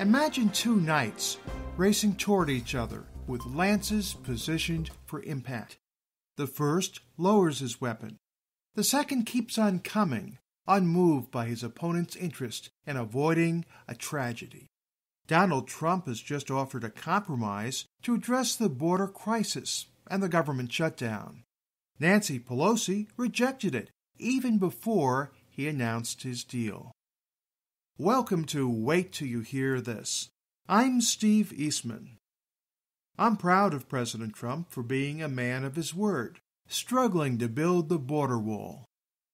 Imagine two knights racing toward each other with lances positioned for impact. The first lowers his weapon. The second keeps on coming, unmoved by his opponent's interest in avoiding a tragedy. Donald Trump has just offered a compromise to address the border crisis and the government shutdown. Nancy Pelosi rejected it even before he announced his deal. Welcome to Wait Till You Hear This. I'm Steve Eastman. I'm proud of President Trump for being a man of his word, struggling to build the border wall.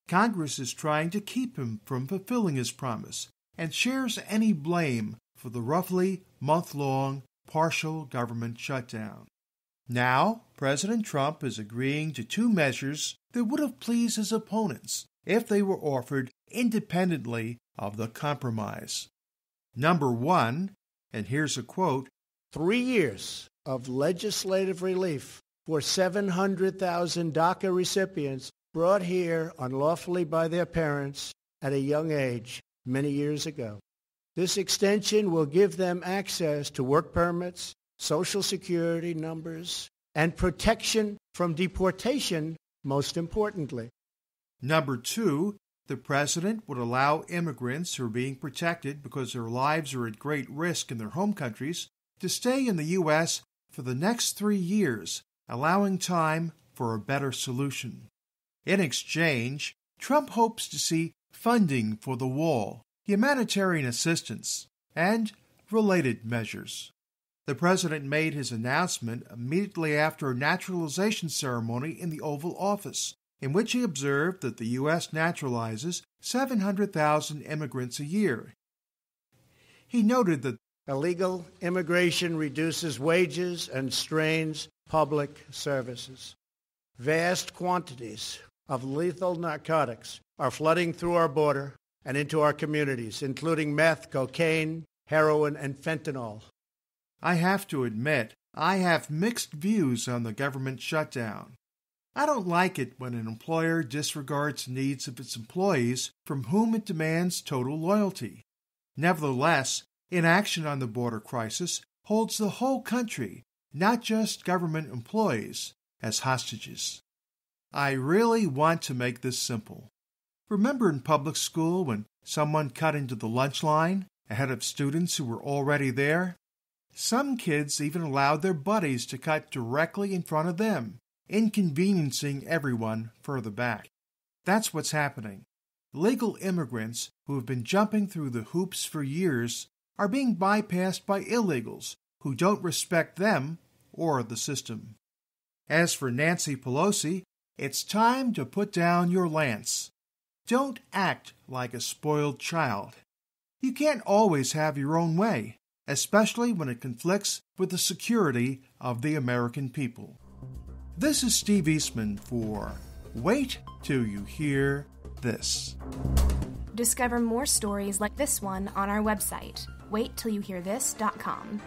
Congress is trying to keep him from fulfilling his promise and shares any blame for the roughly month-long partial government shutdown. Now, President Trump is agreeing to two measures that would have pleased his opponents if they were offered independently of the compromise. Number one, and here's a quote, 3 years of legislative relief for 700,000 DACA recipients brought here unlawfully by their parents at a young age many years ago. This extension will give them access to work permits, Social Security numbers, and protection from deportation, most importantly. Number two, the president would allow immigrants who are being protected because their lives are at great risk in their home countries to stay in the U.S. for the next 3 years, allowing time for a better solution. In exchange, Trump hopes to see funding for the wall, humanitarian assistance, and related measures. The president made his announcement immediately after a naturalization ceremony in the Oval Office, in which he observed that the U.S. naturalizes 700,000 immigrants a year. He noted that illegal immigration reduces wages and strains public services. Vast quantities of lethal narcotics are flooding through our border and into our communities, including meth, cocaine, heroin, and fentanyl. I have to admit, I have mixed views on the government shutdown. I don't like it when an employer disregards the needs of its employees from whom it demands total loyalty. Nevertheless, inaction on the border crisis holds the whole country, not just government employees, as hostages. I really want to make this simple. Remember in public school when someone cut into the lunch line ahead of students who were already there? Some kids even allowed their buddies to cut directly in front of them, inconveniencing everyone further back. That's what's happening. Legal immigrants who have been jumping through the hoops for years are being bypassed by illegals who don't respect them or the system. As for Nancy Pelosi, it's time to put down your lance. Don't act like a spoiled child. You can't always have your own way, especially when it conflicts with the security of the American people. This is Steve Eastman for Wait Till You Hear This. Discover more stories like this one on our website, waittillYouHearThis.com.